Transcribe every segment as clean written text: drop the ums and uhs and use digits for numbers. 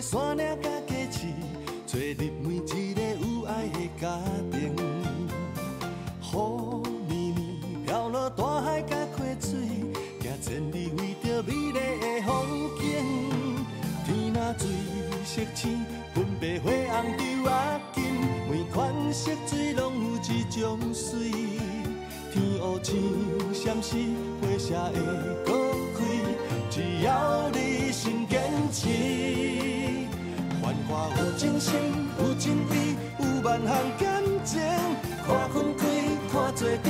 山岭甲街市，找入每一个有爱的家庭。雨绵绵飘落大海甲溪水，行千里为着美丽的风景。天若水色青，粉白花红丢仔金，每款色水拢有一种水。天乌青闪时，花谢会搁开，只要你心坚持。繁华有真心，有真意，有万项感情。看分开，看做阵，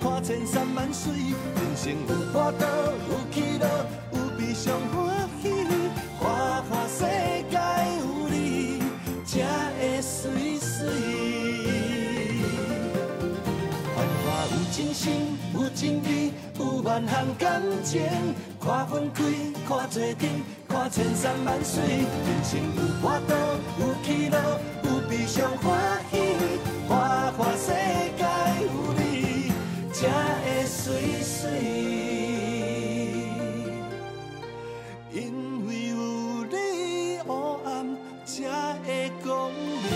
看千山万水。人生有波涛，有起落，有悲伤欢喜。花花世界有你，才会水水。繁华有真心，有真意，有万项感情。看分开，看做阵，看千山万水。人生有波涛，有起落，有悲伤欢喜。花花世界有你，才会水水。因为有你，黑暗才会光明。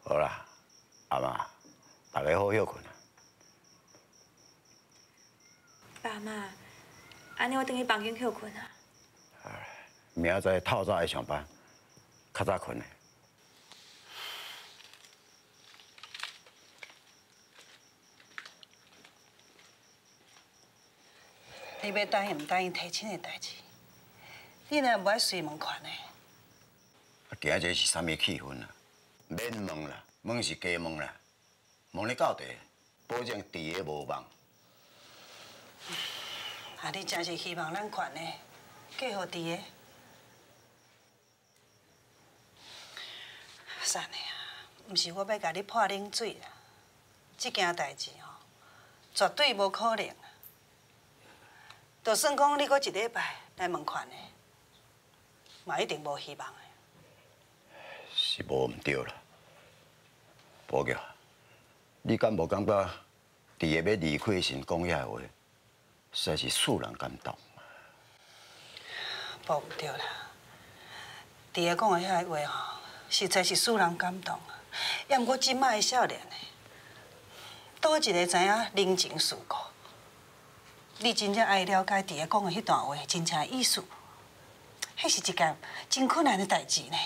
好啦，阿妈，大家好休困啊。爸妈，安尼我等去房间休困啊。明仔载透早爱上班，较早困嘞。你要答应唔答应提亲的代志？你若无爱随问款的。今仔日是啥物气氛啊？免问啦，问是加问啦，问你到底，保证第个无望。啊，你真是希望咱款的嫁互第个？算的啊，毋是我要甲你泼冷水啦，这件代志吼，绝对无可能啊。就算讲你搁一礼拜来问款的，嘛一定无希望的。是无毋对啦，宝桥，你敢无感觉，第个要离开时讲遐话，实在是使人感动。无毋对啦，第个讲的遐话吼，实在是使人感动啊。也毋过即摆的少年呢，倒一个知影人情世故。你真正爱了解第个讲的迄段话真正的意思，迄是一件真困难的代志呢。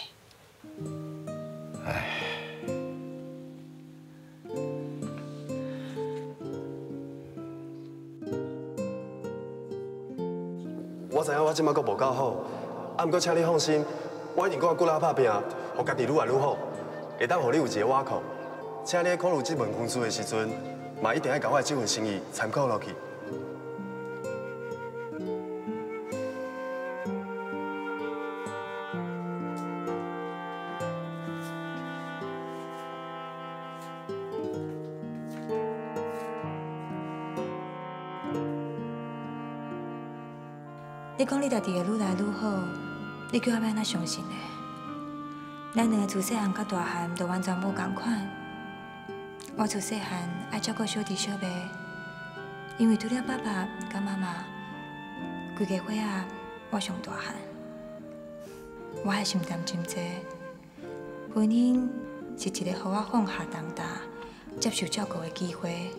唉。我知影我即摆阁无够好，啊，毋过请你放心，我一定阁骨力打拼，互家己愈来愈好，会当互你有一个倚靠。请你考虑这份公司的时阵，嘛一定要甲我的这份心意参考落去。你讲你家己会愈来愈好，你叫我要安怎相信呢？咱两个自细汉到大汉都完全无共款。我自细汉爱照顾小弟小妹，因为除了爸爸甲妈妈，规家伙仔我上大汉。我还承担真济，婚姻是一个互我放下重担、接受照顾的机会。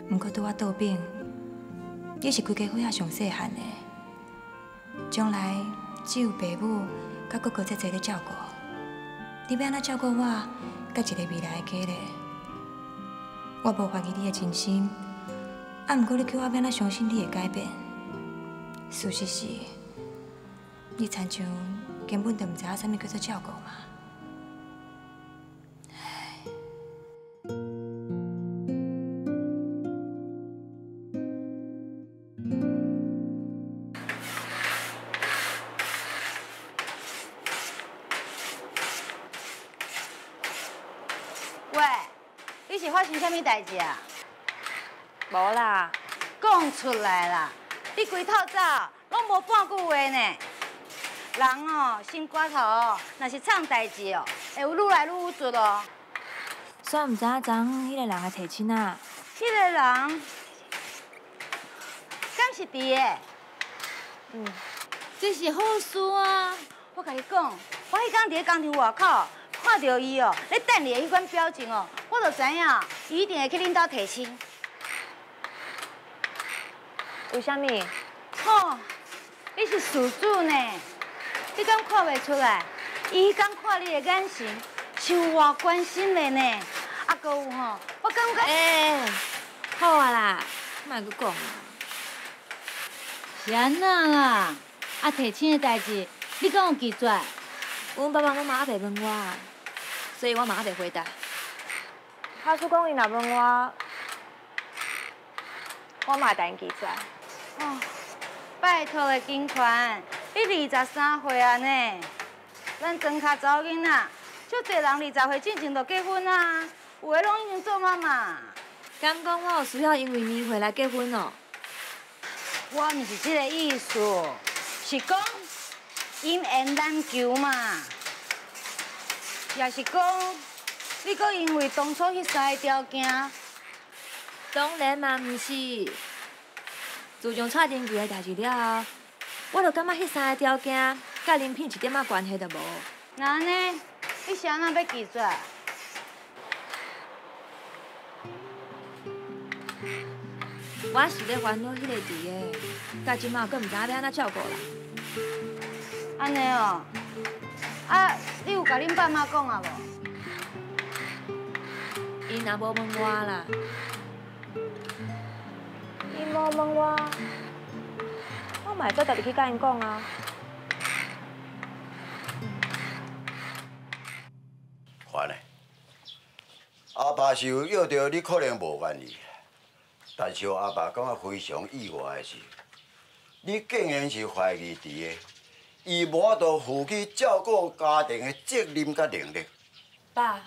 毋过对我倒边，你是规家伙仔上细汉的。将来只有爸母甲哥哥才侪咧照顾，你要安怎照顾我，甲一个未来的家咧？我无怀疑你的真心，啊，毋过你叫我要安怎相信你会改变？事实是，你亲像根本就毋知影啥物叫做照顾嘛。喂，你是发生啥物代志啊？无啦，讲出来啦！你规透早拢无半句话呢。人哦，心肝头哦，若是创代志哦，会有愈来愈有准哦。煞毋知影昨迄个人的提亲啊？迄个人，敢是伫的？这是好事啊！我甲你讲，我迄天伫咧工厂外口看到伊哦，咧等你的迄款表情哦，我就知影伊一定会去恁兜提亲。为虾米？哦，你是事主呢，你敢看袂出来？伊迄天看你的眼神是有偌关心的呢。啊，搁有吼，我感觉好啊啦，莫阁讲啦。是安那啦？啊，提亲的代志，你敢有记住？阮爸爸妈妈还袂问我，所以我嘛还袂回答。他叔讲伊若问我，我嘛会答应记住。哦，拜托的金款，你23岁啊呢？咱庄脚查某囡仔，足侪人20岁进前就结婚啊，有的拢已经做妈妈。敢讲我有需要因为年岁来结婚哦？我毋是这个意思，是讲因缘难求嘛。也是讲，你阁因为当初迄3个条件，当然嘛毋是。自从蔡丁记的代志了后，我就感觉迄3个条件甲人品一点仔关系都无。那安尼，你是安怎要记住？我是咧烦恼迄个弟的，到即马阁毋知影要安怎照顾啦。安尼哦，啊，你有甲恁爸妈讲啊无？伊若无问我啦，伊无问我，我嘛会做特别去甲因讲啊。烦的，阿爸是有约到你，可能无愿意。但是阿爸感觉非常意外的是，你竟然是怀疑弟的，伊无法度负起照顾家庭的责任甲能力。爸，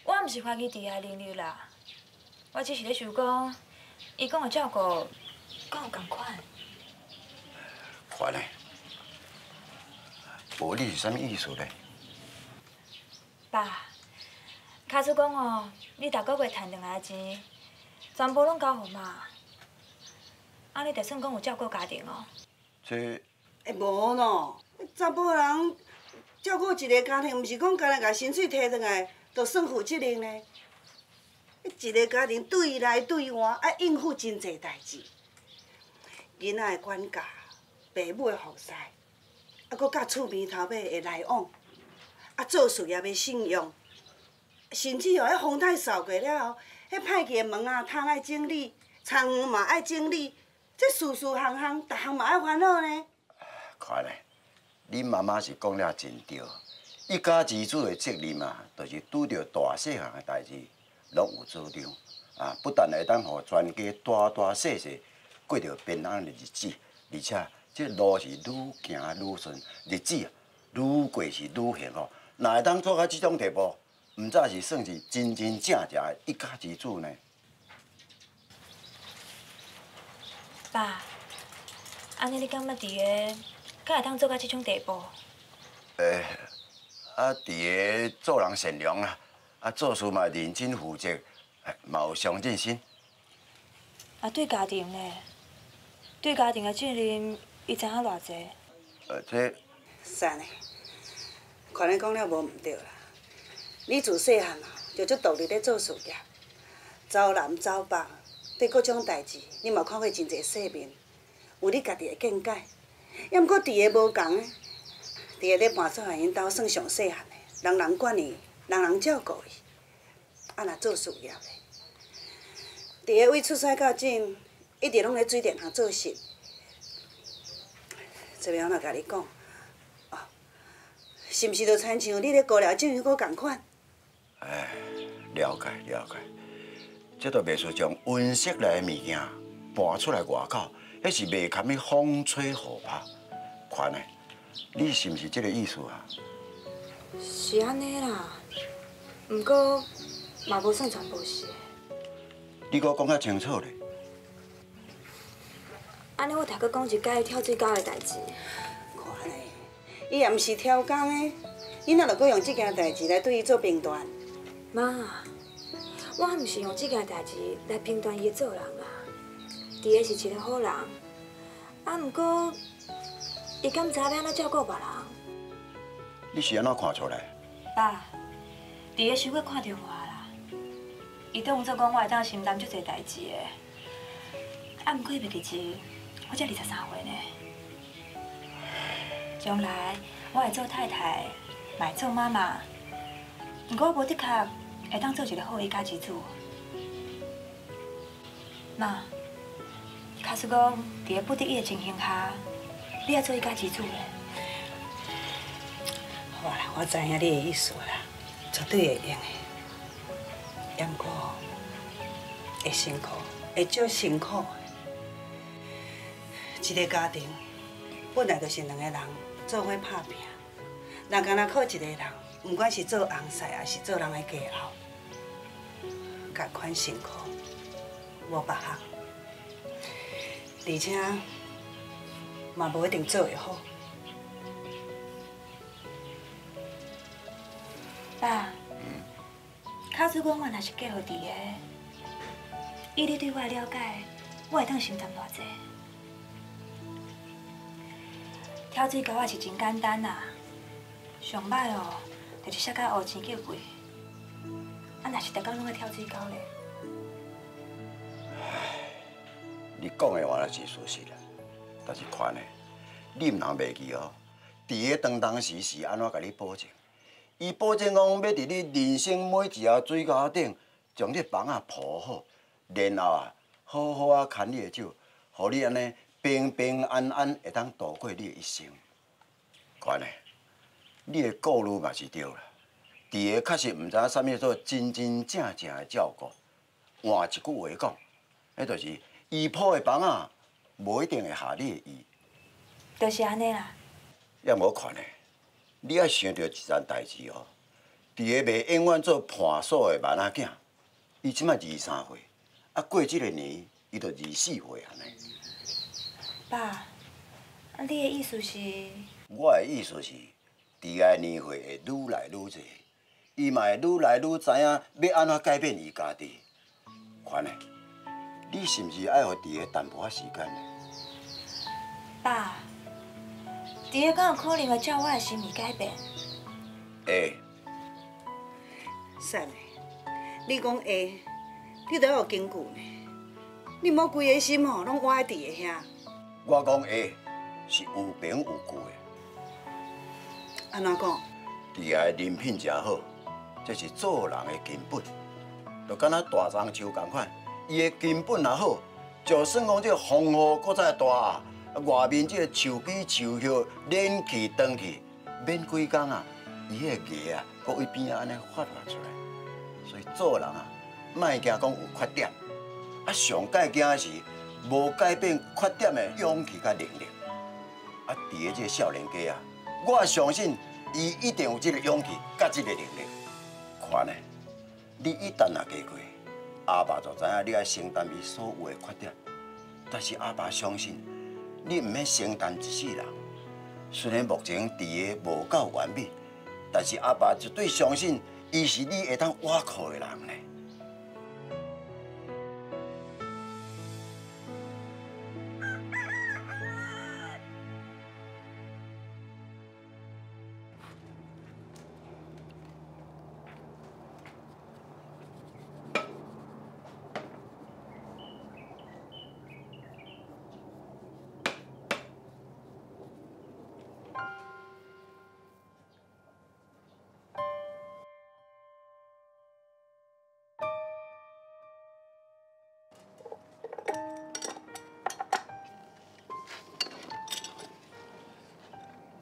我毋是怀疑弟的能力啦，我只是咧想讲，伊讲的照顾，跟有同款。烦的，无你是啥物意思咧？爸，卡叔讲哦，你逐个月赚回来的钱，全部拢交互妈，安尼就算讲有照顾家庭哦。这无咯，查甫人照顾一个家庭，毋是讲干那甲薪水摕转来就算负责任呢。一个家庭对内对外爱应付真侪代志，囡仔的管教，爸母的服侍，啊，搁甲厝边头尾的来往，啊，做事业的信用，甚至哦，迄风台扫过了后，迄歹去的门啊、窗爱整理，窗户嘛爱整理，这事事项项，逐项嘛爱烦恼呢。看咧，恁妈妈是讲了真对，一家之主的责任啊，就是拄着大细项的代志，拢有做量啊，不但会当互全家大大细细过着平安的日子，而且这路是愈行愈顺，日子啊愈过是愈幸福。哪会当做到这种地步，毋则是算是真真正正的一家之主呢？爸，安尼你感觉弟个，敢会当做到这种地步？弟个做人善良啊，做事嘛认真负责，嘛有上进心。啊，对家庭呢？对家庭的责任，伊知影偌济？这善的，看你讲了无毋对啦。你自细汉啊，就足独立咧做事业，走南走北，对各种代志，你嘛看过真侪世面，有你家己的见解。要毋过弟个无共的，弟个咧搬出来因兜算上细汉的，人人管伊，人人照顾伊。啊，若做事业的，弟个为出世到今，一直拢咧水电行做事。这边我若甲你讲，哦，是毋是就亲像你咧高寮种鱼果共款？了解了解，这都袂输将温室内的物件搬出来外口，迄是袂堪去风吹雨拍。款的，你是毋是这个意思啊？是安尼啦，毋过嘛无算全部是。你给我讲较清楚咧。安尼我头壳讲一摆跳水沟的代志。看咧，伊也毋是挑工的，伊哪会阁用这件代志来对伊做评断？妈，我毋是用这件代志来评断伊做人啦。弟个是一个好人，啊，毋过伊敢知要安怎照顾别人？你是安怎看出来？爸，弟个想过看中我啦。伊当作讲我会当承担足侪代志的，啊，毋过伊袂记住，我才23岁呢。将来我会做太太，嘛会做妈妈，毋过我无的确会当做一个好的家己主。妈，假使讲伫个不得已的情形下，你要做伊家己主嘞？好啦，我知影你的意思啦，绝对会用的。也毋过会辛苦，会足辛苦的。一个家庭本来就是两个人做伙打拼，人敢若靠一个人，不管是做翁婿还是做人的家后，同款辛苦，无别项，而且嘛无一定做会好。爸，假使讲我若是嫁予弟个，以你对我的了解，我会当承担偌济？挑水沟仔是真简单啦，上歹哦，就是摔到乌青叫贵。啊，若是逐工拢在挑水沟咧。你讲的话是事实啦，但是看呢，你毋通袂记哦。伫个当时是安怎甲你保证？伊保证讲要伫你人生每一条水沟顶，将你房仔铺好，然后好好啊牵你的手，互你安尼平平安安会当度过你的一生。看呢，你的顾虑嘛是对啦。伫个确实毋知影啥物叫做真真正正的照顾。换一句话讲，迄就是伊铺的房仔无一定会合你的意。就是安尼啦。也无看呢，你爱想到一件代志哦。伫个袂永远做判锁的囡仔囝，伊即摆23岁，啊过即个年，伊就24岁安尼。爸，啊，你的意思是？我的意思是，伫个年岁会愈来愈多，伊嘛会愈来愈知影要安怎改变伊家己。看呢，你是毋是爱互伫个淡薄仔时间呢？爸，弟个敢有可能会照我的心意改变？会。善的，你讲会，你都要有根据呢。你莫规个心吼拢歪伫个遐。我讲会，是有凭有据的。安怎讲？伫个人品诚好，这是做人的根本。就敢若大樟树同款，伊的根本若好，就算讲这风雨搁再大，外面这树枝树叶连去断去，免几工啊，伊迄个芽啊，搁位边啊安尼发落出来。所以做人啊，莫惊讲有缺点，啊上介惊的是无改变缺点的勇气甲能力。啊，伫个这个少年家啊，我相信伊一定有这个勇气甲这个能力。看呢，你一旦若嫁过，阿爸就知影你爱承担伊所有的缺点。但是阿爸相信你毋免承担一世人。虽然目前伫个无够完美，但是阿爸绝对相信伊是你会当倚靠的人呢。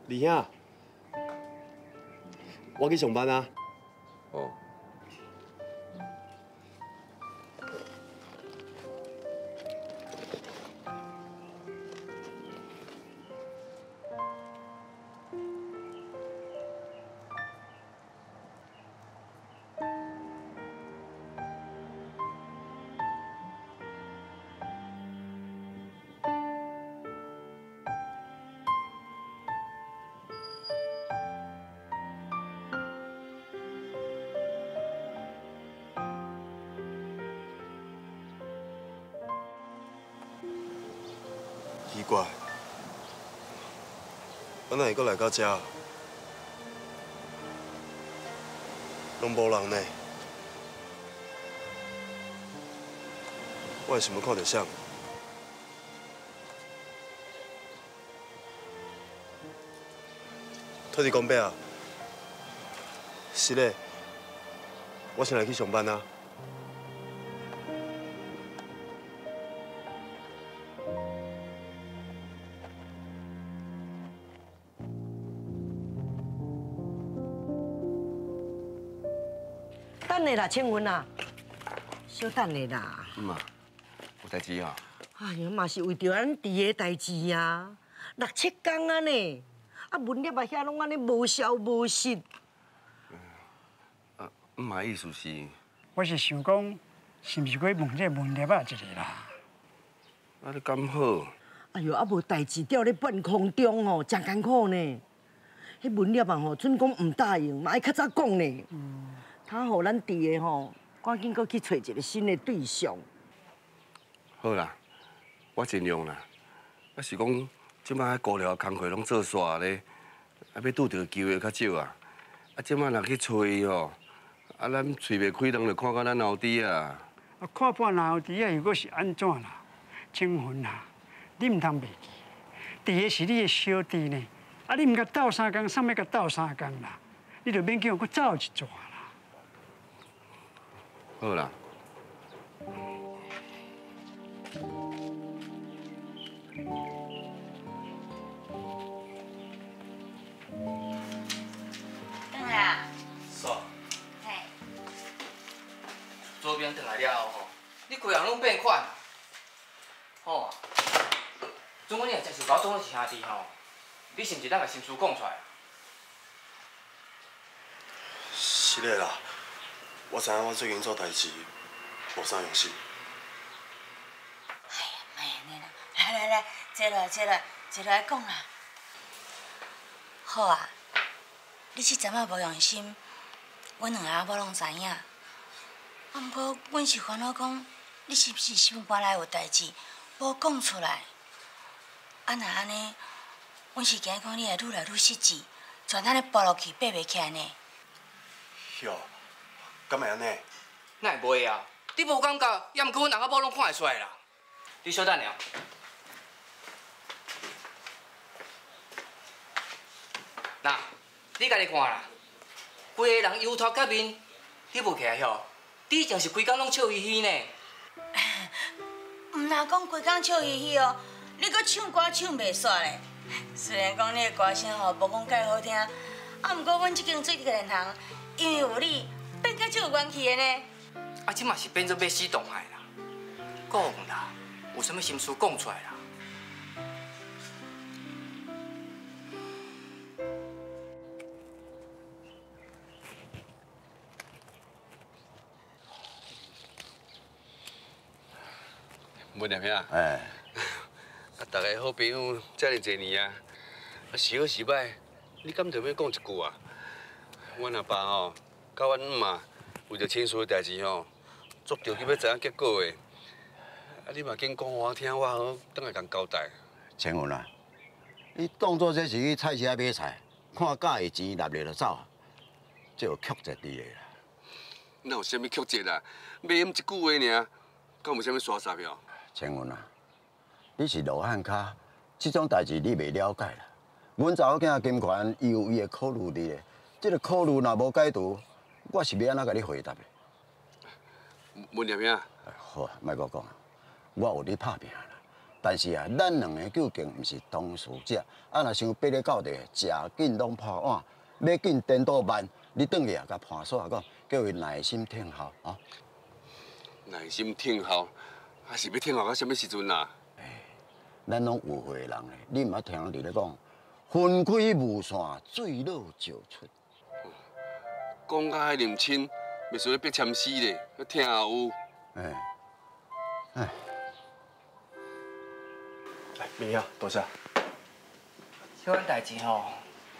李兄，我去上班啊。哦。怪，我哪会阁来到遮？拢无人呢。我想要看到啥？托你讲白啊！是嘞，我先来去上班啊。等下啦，青云啊，小等下啦。妈，有代志哦。哎呀，嘛是为着咱弟的代志啊，6、7天啊呢，啊文粒啊遐拢安尼无消无息。妈意思是，我是想讲，是毋是过问这文粒啊一个啦？啊你敢好？哎呦，啊无代志吊咧半空中哦，真艰苦呢。迄文粒啊吼，准讲唔答应，嘛爱较早讲呢。他互咱弟的吼，赶紧搁去找一个新的对象。好啦，我尽量啦。啊是讲，即摆高寮工课拢做煞咧，啊要拄着机会较少啊。啊即摆若去找伊吼，啊咱喙袂开，人就看到咱后弟啊。啊，看半后弟啊，如果是安怎啦？青云啦，你唔通袂记，弟个是你的小弟呢。啊，你唔甲斗3工，啥物甲斗3工啦？你就免叫我走一逝啦。好啦。等下。是。嘿。左边转来了后吼，你规人拢变款啦。好啊。总共你若真想甲我当做是兄弟吼，你是毋是当个心事讲出来？是嘞啦，我知影我最近做代志无啥用心。哎呀，莫安尼啦，来，坐落来讲啦。好啊，你这阵仔无用心，阮两个阿某拢知影。啊，毋过阮是烦恼讲，你是不是心肝内有代志，无讲出来？啊，若安尼，阮是惊讲你会愈来愈失志，全咱咧跋落去爬袂起来呢。哟，敢会安尼？哪会袂啊？你无感觉，也毋过阮阿某拢看会出来啦。你小等下。那，你家己看啦，规个人忧头甲面，你无起来吼，你以前是规工拢笑嘻嘻呢。毋若讲规工笑嘻嘻哦，你搁唱歌唱袂煞咧。虽然讲你的歌声吼无讲介好听，啊，毋过阮即间水电行，因为有你，变甲足有元气的呢。啊，即嘛是变做要死动害啦。讲啦，有啥物心事讲出来啦。文念兄，哎，啊，大家好朋友遮尔侪年啊，啊是好是歹，你敢特要讲一句啊？阮阿爸吼，甲阮妈为着亲事的代志吼，足着急要知影结果的。啊，你嘛紧讲我听，我好等下共交代。青云啊，你当作这是去菜市仔买菜，看假的钱纳入就走，这有曲折伫的啦。哪有啥物曲折啊？买一句话尔，敢有啥物刷煞票？青云啊，你是罗汉脚，这种代志你袂了解啦。阮查某囝金权，伊有伊的考虑伫咧。这个考虑若无解除，我是要安怎甲你回答的？文念兄，好，莫搁讲，我有咧拍拼啦。但是啊，咱两个究竟毋是同事者，啊，若想逼咧到底，食紧拢破碗，要紧颠倒慢，你转去啊，甲盘煞讲，叫伊耐心听候啊。耐心听候，还是要听候到什么时阵啊？咱拢有会人咧，你毋捌听人伫咧讲，分开无线，水落石出。讲到遐认真，袂输咧逼签诗咧，要听也有。哎，来，明兄，多谢。小款代志吼，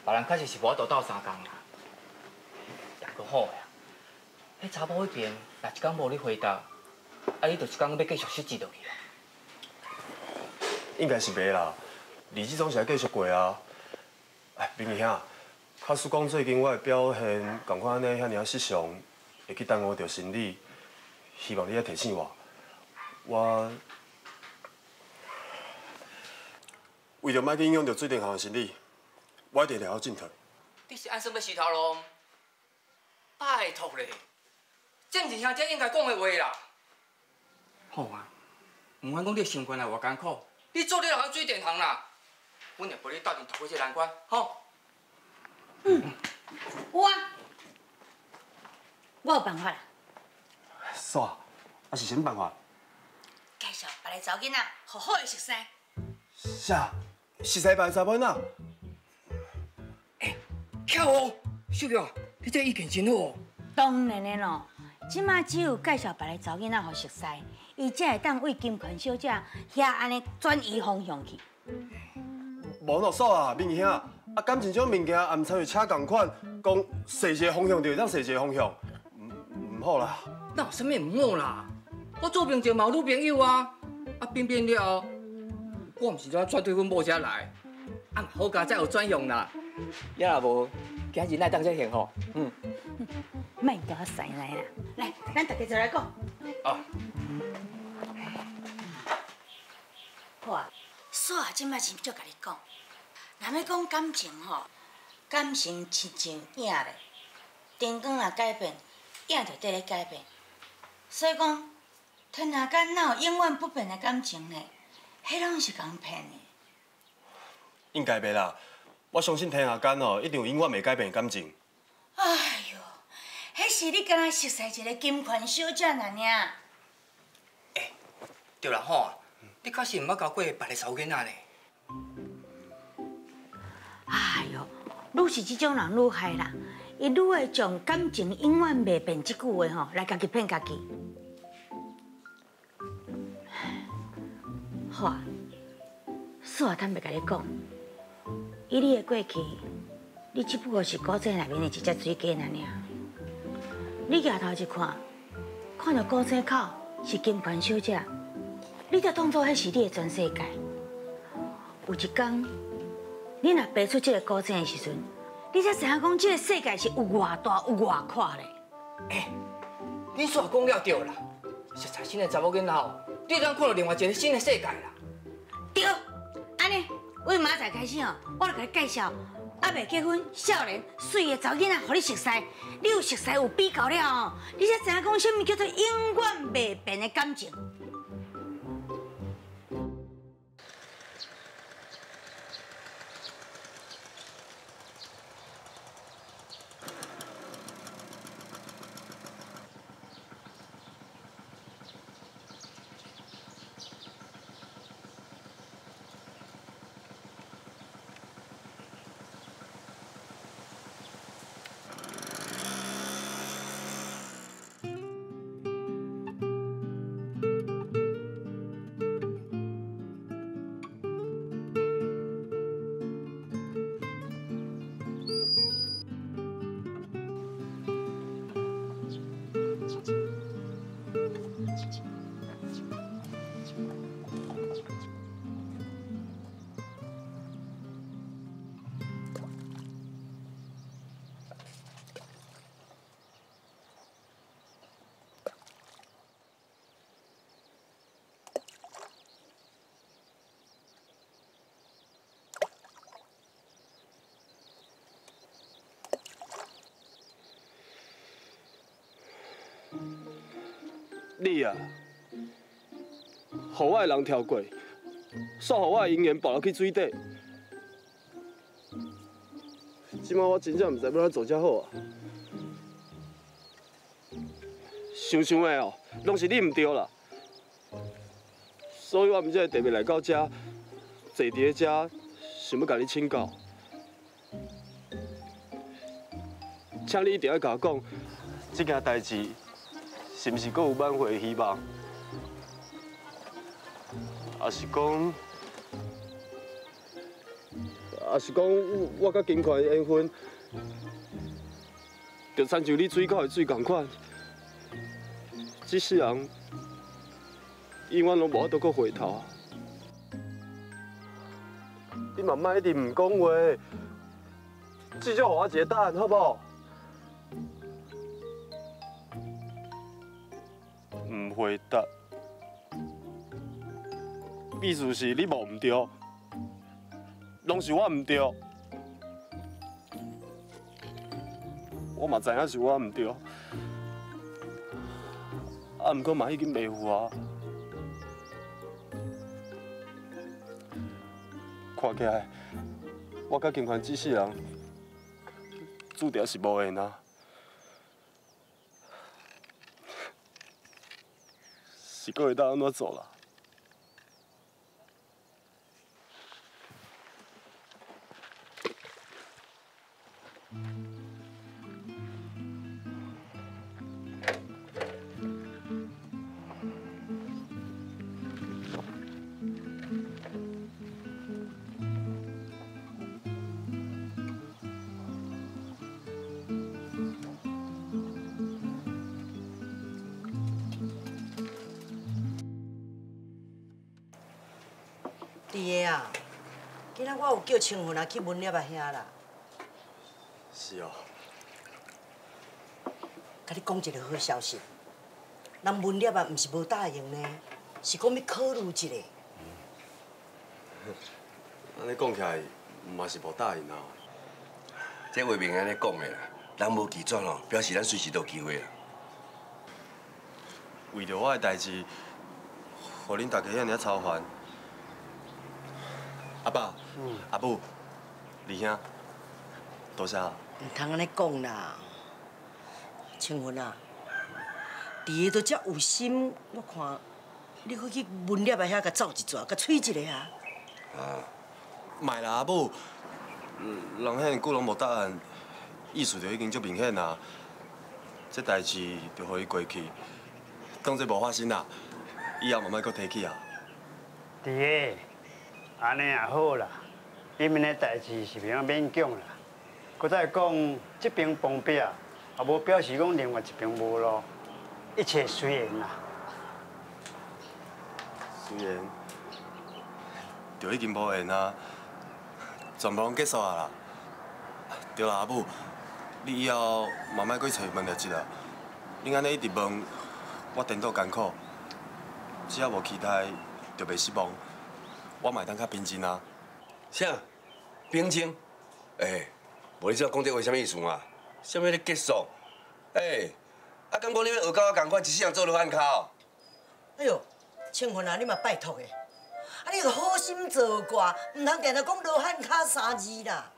别人确实是无法度斗3工啦，也阁好呀。迄查某迄边，若一工无你回答，啊，你就一工要继续失志落去啊。应该是袂啦，日子总是要继续过啊。哎，明义兄，卡叔讲最近我的表现，共款安尼遐尔失常，会去耽误着生理，希望你来提醒我。我为着莫去影响着水电行的生理，我一定了好进退。你是按什么死头路？拜托咧，这毋是兄弟应该讲的话啦。好啊，唔管讲你身份来偌艰苦，你做你落去水电行啦，阮会陪你斗阵渡过这难关，吼。有啊，我有办法啦。煞，啊是什么办法？介绍别个查囡仔好好的熟悉。啥？熟悉别个查某囡仔？巧哦，小玉，你这意见真好哦。当然的咯，即马只有介绍别个查囡仔好熟悉，伊才会当为金权小姐遐安尼转移方向去。无咯，煞啊，明义兄，啊感情这种物件，也毋参与车共款，讲设一个方向就会当设一个方向，唔好啦。哪有啥物唔好啦？我做朋友嘛有女朋友啊，啊变了后，我毋是怎转对阮某遮来，啊嘛好佳才有转向啦。也若无，今日来当这行吼，莫甲我塞来啦，来，咱大家就来讲。啊。好啊，煞即摆是就甲你讲，若要讲感情吼，感情亲像影咧，灯光若改变，影就得咧改变。所以讲，天下间哪有永远不变的感情呢？迄拢是讲骗的。应该袂啦，我相信天下间哦，一定有永远袂改变的感情。哎哟，迄是你敢若熟悉一个金权小姐尔尔。对啦吼，你确实毋捌交过别个查某囡仔呢。哎哟，愈是即种人愈害啦，伊愈会将感情永远袂变即句话吼来家己骗家己。好啊，煞坦白甲你讲，以你的过去，你只不过是古井内面的一只水鸡尔。你抬头一看，看到古井口是金盘小姐，你才当作迄是你的全世界。有一天，你若爬出这个古井的时阵，你才知影讲这个世界是有偌大有偌宽嘞。你煞讲了对啦，熟悉新的查某囡仔后，你当看到另外一个新的世界啦。对，安尼，为明仔开始哦，我就甲你介绍还未结婚、少年、水的查某囡仔，互你熟悉。你有熟悉有比较了哦，你才知影讲什么叫做永远袂变的感情。你啊，互我的人跳过，煞互我的姻缘爆落去水底。即摆我真正毋知要怎做才好啊！想想的哦，拢是你毋对啦，所以我毋才会特别来到遮，坐伫咧遮，想要甲你请教。请你一定要甲我讲，这件代志是毋是阁有挽回的希望？也是讲，我甲金权的缘分，就亲像你水沟的水同款，这世人永远拢无法度阁回头。你嘛莫一直唔讲话，至少给我一个答案，好不好？唔回答，意思是你无唔对，拢是我唔对。我嘛知影是我唔对，毋过嘛已经袂赴啊。看起来，我甲金环这世人注定是无缘啊。是搁会当安怎做啦？弟个啊，今仔我有叫青云啊去文粒啊遐啦。是哦。甲你讲一个好消息，人文粒啊，毋是无答应呢，是讲要考虑一下。安尼讲起来，嘛是无答应啊。这话明安尼讲的啦，人无拒绝咯，表示咱随时都有机会啦。为着我的代志，互恁大家遐尔操烦。阿爸、阿母、二兄，多谢。唔通安尼讲啦，青云啊，弟个都遮有心，我看你可去文粒啊遐甲走一转，甲催一个啊。卖啦，阿母，人遐久拢无答案，意思就已经足明显啦。这代志就互伊过去，当作无发生啦。以后嘛莫搁提起啊。弟个。安尼也好啦，你们的代志是袂晓勉强啦。搁再讲，这边碰壁，也无表示讲另外一边无咯，一切随缘啦。虽然就已经无缘啊，全部拢结束啊啦。对啦，阿母，你以后嘛莫搁去找问着一啦。你安尼一直问，我颠倒艰苦，只要无期待，就袂失望。我嘛会当较平静啊。啥？平静？无你知道讲这话啥物意思嘛？啥物咧结束？啊，感觉你要学到我共款，一世人做落汉骹。哎呦，青云啊，你嘛拜托的，啊，你着好心做挂，唔通定定讲罗汉脚3字啦。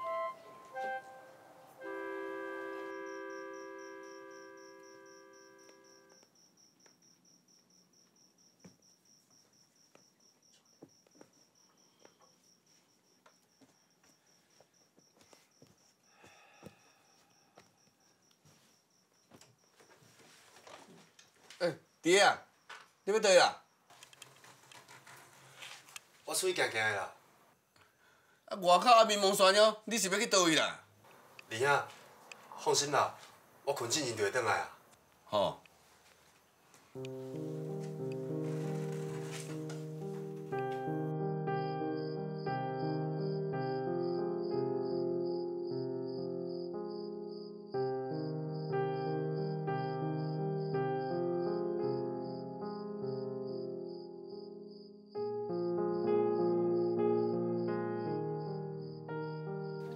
弟啊，你要倒啊？我出去行行的啦。啊，外口暗暝蒙山了，你是要去倒位啦？二兄，放心啦，我困进前就会转来啊。吼。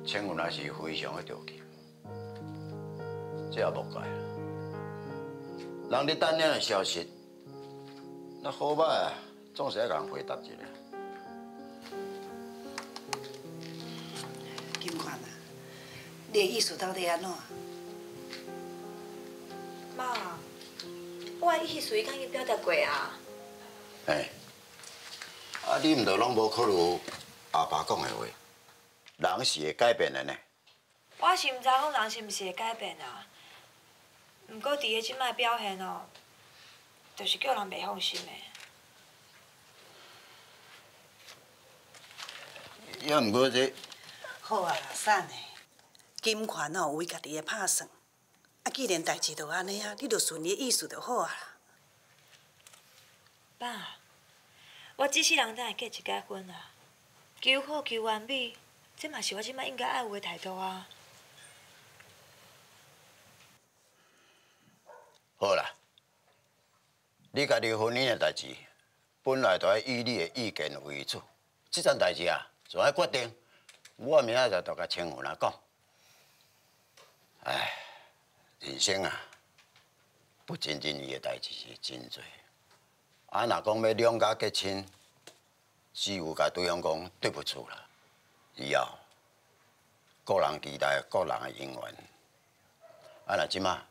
青云也是非常的着急，这也无解啦。人咧等了的消息，那好歹啊，总是要甲人回答一下。金款啊，你的意思到底安怎？妈，我的意思已经表达过啊。啊，你毋着拢无考虑阿爸讲的话，人是会改变的呢。我是毋知讲人是毋是会改变啊。毋过伫个即摆表现哦，就是叫人袂放心的。也毋过这好啊，瘦的，金权哦为家己的拍算。啊，既然代志就安尼啊，你就顺你的意思就好啊啦。爸，我这世人才会结一解婚啊。求好求完美，这嘛是我即摆应该爱有的态度啊。好啦，你家己婚姻的代志，本来就要以你的意见为主。这件代志啊，就要决定。我明仔载就甲青云啊讲。唉，人生啊，不尽人意的代志是真多。啊，若讲要两家结亲，只有甲对方讲对不住啦。以后，个人期待个人的姻缘。啊，若即马。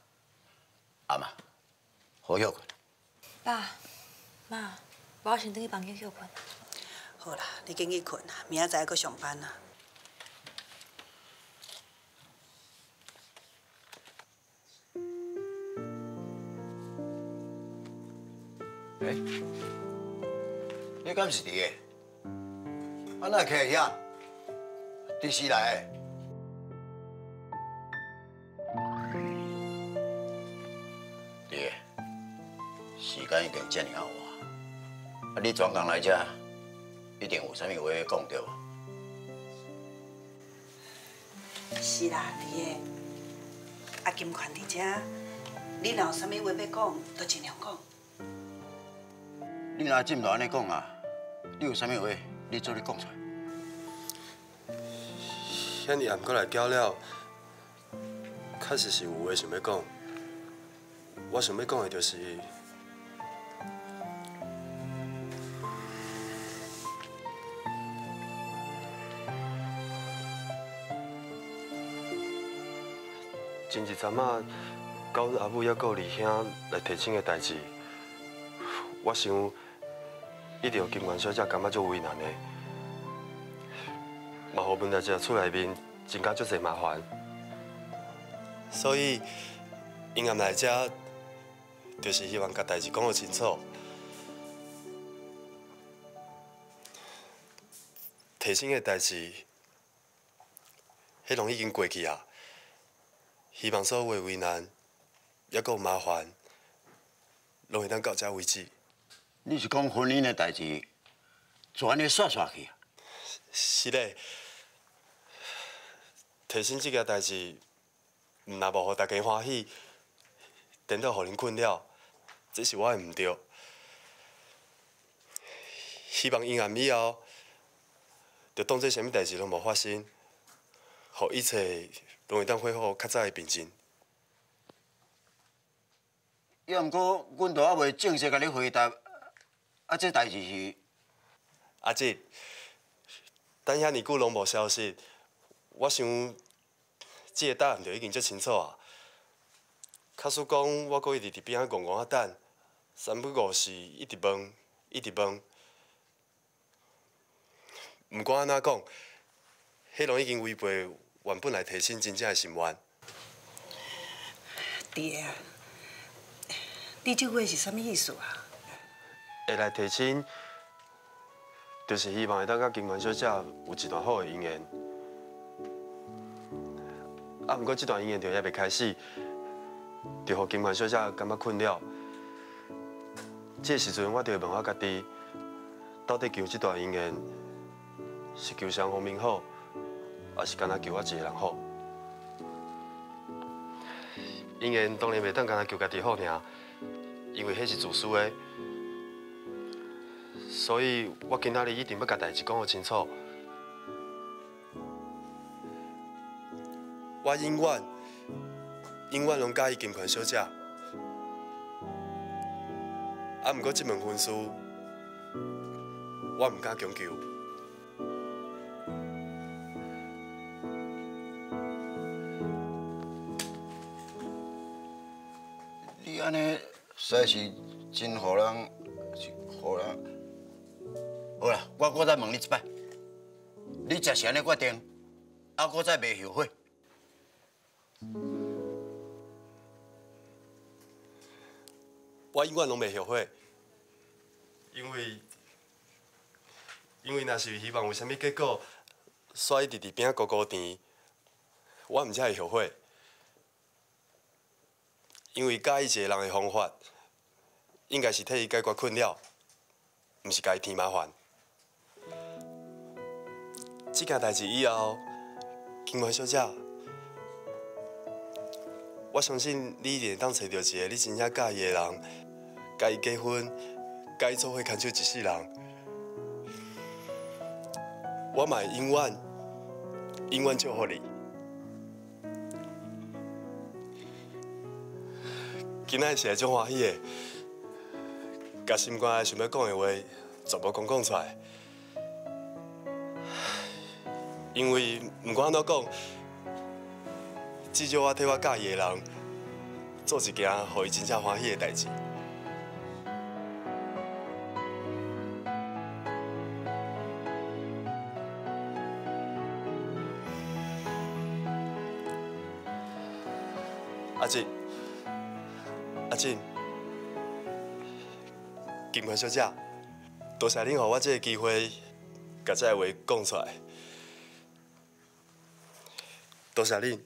阿妈，好休困。爸妈，我先回去房间休困。好啦，你紧去困啦，明仔载要上班啦。你敢是伫个？啊，哪徛遐？伫时来的？弟，时间已经遮尔啊晚，啊，你专工来遮，一定有啥物话要讲对无？是啦，弟个。啊，金款伫遮，你若有啥物话要讲，就尽量讲。你若真就安尼讲啊，你有啥物话，你做你讲出来。遐尼暗过来交了，确实是有话想要讲。我想要讲的就是，前一阵仔，到阿母还有二兄来提亲的代志，我想一定有金元小姐感觉足为难的，嘛，互问题只厝内面增加足侪麻烦，所以因暗来遮。就是希望甲代志讲个清楚，提亲的代志，迄拢已经过去啊。希望所有的为难，也阁有麻烦，拢会当到遮为止。你是讲婚姻的代志，就安尼煞去啊？是嘞，提亲这件代志，若无互大家欢喜，颠倒互恁困扰。这是我的唔对，希望因案以后，就当做啥物代志拢无发生，互一切拢会当恢复较早的平静。要毋过，阮都还未正式甲你回答，啊，这代志是阿姐，等遐尼久拢无消息，我想这个答案就已经足清楚啊。假使讲我阁一直伫边仔戆戆啊等，三不五时一直问，一直问。毋管安怎讲，迄拢已经违背原本来提亲真正的心愿。爹啊，你这话是啥物意思啊？会来提亲，就是希望会当甲金元小姐有一段好的姻缘。啊，毋过这段姻缘就还未开始。就互金元小姐感觉困扰，这时阵我就会问我家己，到底求这段姻缘是求双方面好，还是干那求我一个人好？姻缘当然袂当干那求家己好尔，因为迄是自私的。所以我今仔日一定要甲代志讲个清楚。我永远拢介意金权小姐，啊，毋过这门婚事，我毋敢强求。你安尼实在是真互人，互人。好啦，我再问你一摆，你真是安尼决定，啊，我再袂后悔？我永远拢袂后悔，因为若是希望有啥物结果，煞一直伫边仔孤甜，我毋才会后悔。因为介意一个人的方法，应该是替伊解决困扰，毋是家己添麻烦。这件代志以后，金环小姐，我相信你一定会当找到一个你真正介意的人，甲伊结婚，甲伊做伙牵手一世人。我嘛会永远祝福你。今仔是会足欢喜的，甲心肝内想要讲的话，全部讲出来。因为毋管安怎讲，至少我替我介意的人做一件互伊真正欢喜的代志。阿静，金环小姐，多谢恁予我这个机会，甲这个话讲出来。多谢恁。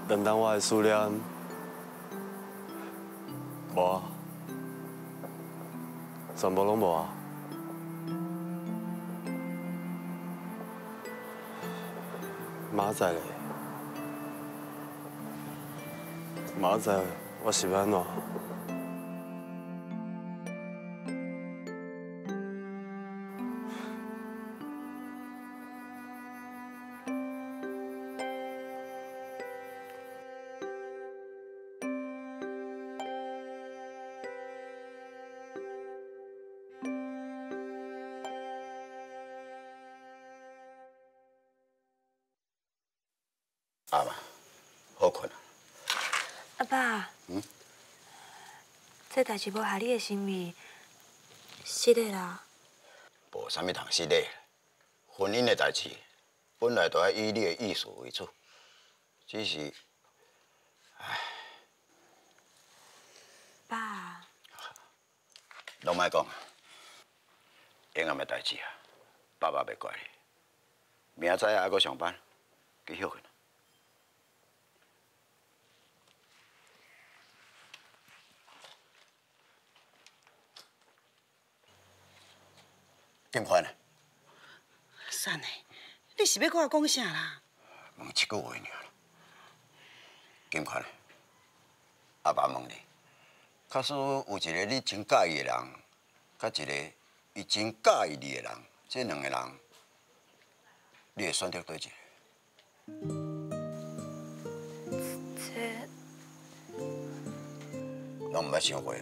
等等我的思念，无啊，全部拢无啊。明仔咧，明仔我是要安怎？阿妈，好困啊！阿爸，这代志无害你的心意，是的啦。无啥物通失礼，婚姻的代志本来就要以你的意思为主，只是，爸，拢莫讲，永暗的代志啊，爸爸袂怪你。明仔载还阁上班，去休困。金宽啊，善的，你是要甲我讲啥啦？问一句话尔。金宽，阿爸问你，假使有一个你真介意的人，甲一个伊真介意你的人，这两个人，你会选择倒一个？拢毋捌想过哦，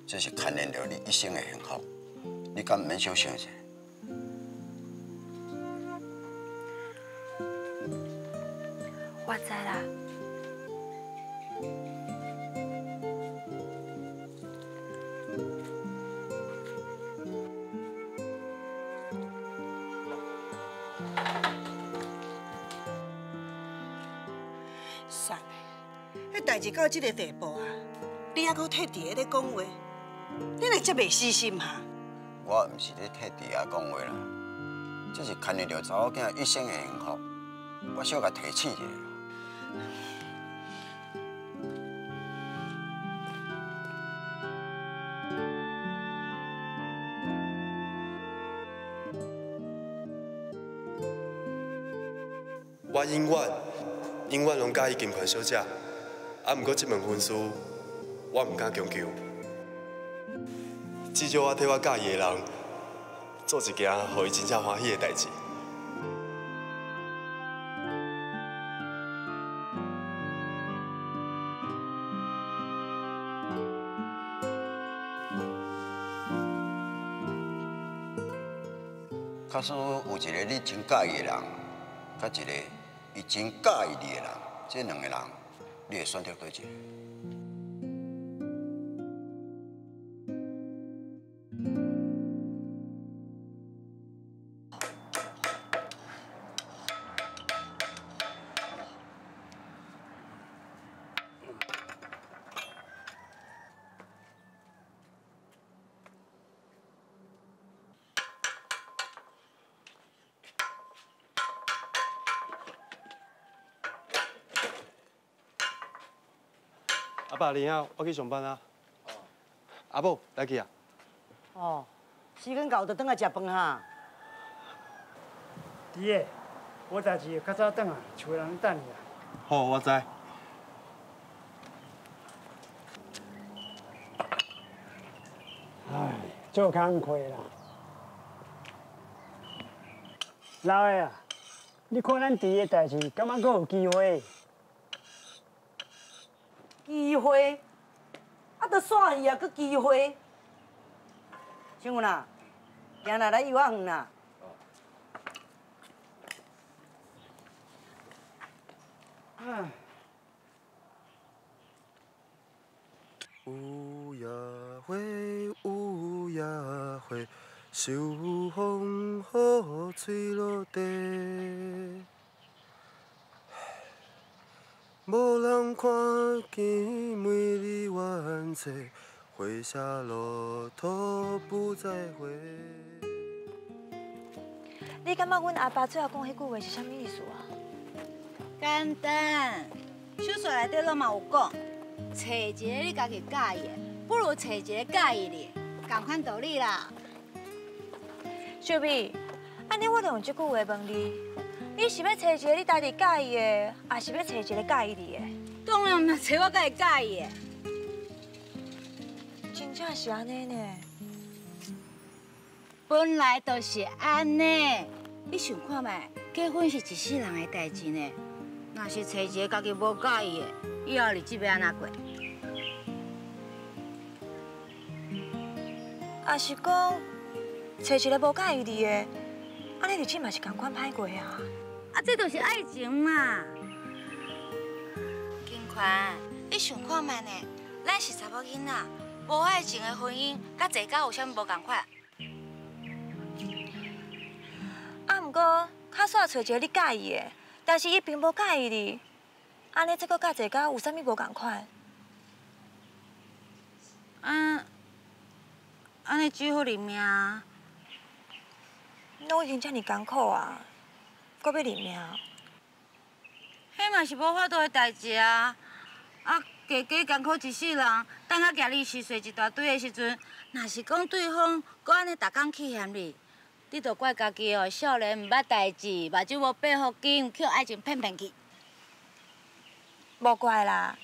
这是牵连着你一生的幸福。你敢毋免小想一下？我知啦。善的，迄代志到这个地步啊，你还阁替弟咧讲话，你会遮袂死心哈？我毋是咧替弟仔讲话啦，这是牵连着查某囝一生的幸福，我小甲提醒一下。我永远拢介意金环小姐，毋过这门婚事我毋敢强求。至少我替我介意的人做一件互伊真正欢喜的代志。假使有一个你真介意的人，甲一个伊真介意你的人，这两个人，你会选择哪一个？阿爸，你好，我去上班啊。阿母，来去啊。哦，时间到就转来食饭哈。弟个，我代志较早转来，厝人等你啊。好，我知。唉，做工课啦。老个啊，你看咱弟个代志，敢若阁有机会？机会，啊，都煞去啊，搁机会。请问啊，行啦，来幼仔园啦。唉。有呀花，有呀花，秋风雨吹落地。无人看见美丽晚霞，花谢落土不再回。你感觉阮阿爸最后讲迄句话是啥物意思啊？简单，小说内底拢嘛有讲，找一个你家己介意的，不如找一个介意你，同款道理啦。小美，安尼我就用这句话问你，你是要找一个你家己介意的，还是要找一个介意你的？当然嘛，找我家己介意的。真正是安尼呢？本来就是安尼，你想看觅，结婚是一世人的代志呢。若是找一个家己无介意的，以后日子要安怎过？也是讲找一个无介意你的，安尼日子嘛是同款歹过啊。啊，这就是爱情嘛。金宽，你想看觅呢？咱是查某囡仔，无爱情的婚姻，甲坐狗有啥物无共款？啊，毋过较煞找一个你介意的，但是伊并无介意你，安尼这个甲坐狗有啥物无共款？安尼只好认命。拢已经遮尔艰苦啊，搁要认命？迄嘛是无法度的代志啊！啊，家家艰苦一世人，等到今日是岁一大堆的时阵，若是讲对方搁安尼逐工欺骗你，你着怪家己哦，少年毋捌代志，目睭无闭好紧，去爱情骗去。无怪啦，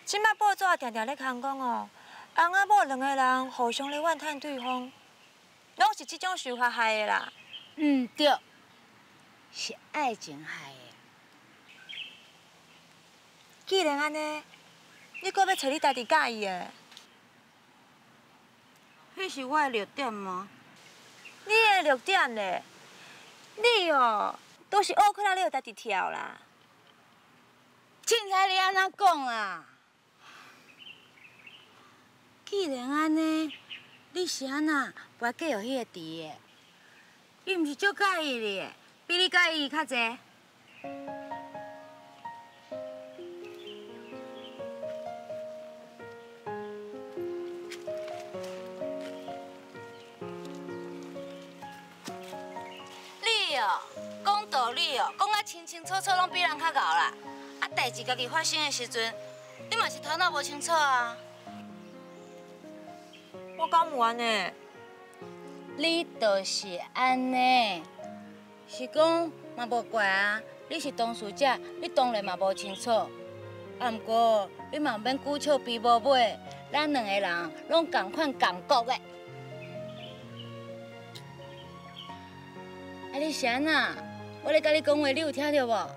即摆报纸定定咧空讲哦，翁仔某两个人互相咧怨叹对方，拢是即种想法害的啦。对，是爱情害的。既然安尼，你搁要找你家己介意的？迄是我的弱点吗？你的弱点咧，你哦，都是乌起来你就家己跳啦。凊彩你安怎讲啊？既然安尼，你是安那不爱嫁予迄个弟的？伊毋是足介意你的，比你介意较济。你哦，讲道理哦，讲啊清清楚楚，拢比人较敖啦。啊，代志家己发生的时阵，你嘛是头脑无清楚啊。我敢有安尼？你就是安尼，是讲嘛无怪啊。你是当事者，你当然嘛无清楚。啊，毋过你嘛免久笑比无尾，咱两个人拢同款共国的。啊，你是安那？我咧甲你讲话，你有听到无？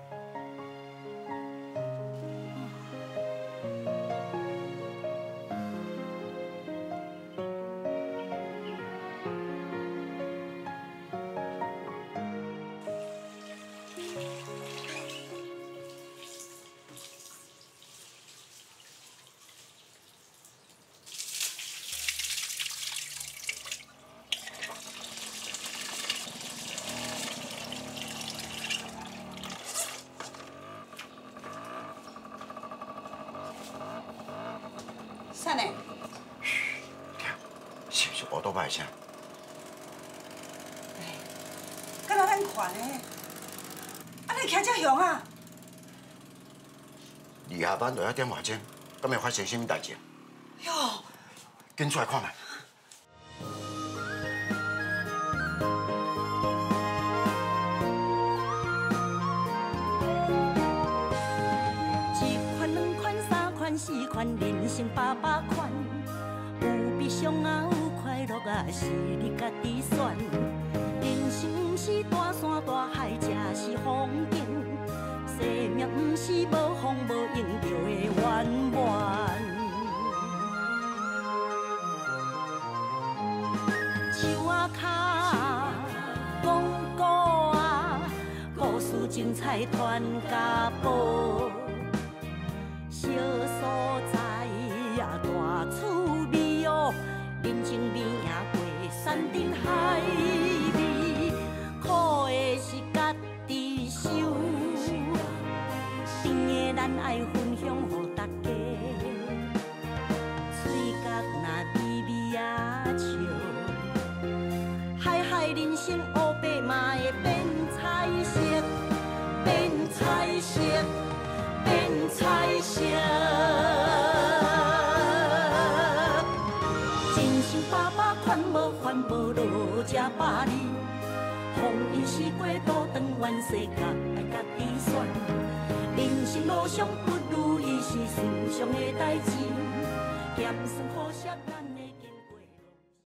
是不是乌多摆声？敢若咱款的，安尼徛遮凶啊！离下班就1点外钟，敢会发生什么代志？哟，紧出来看卖。1款、2款、3款、4款，人生800款。有悲伤啊，有快乐啊，是你家己选。人生不是大山大海，才是风景。生命不是无风无影就会圆满。树仔脚，讲古啊，故事精彩传家宝。小所在啊，大趣味哦，人情味赢过山珍海味，苦的是家己受。甜的咱爱分享予大家，嘴角若微微啊笑，海海人生乌白嘛会变彩色，变彩色，变彩色。人生800款，无烦无恼，吃百里，风雨是过渡长远世界，爱家己选。人生路上不如意是寻常的代志，咸酸苦涩咱。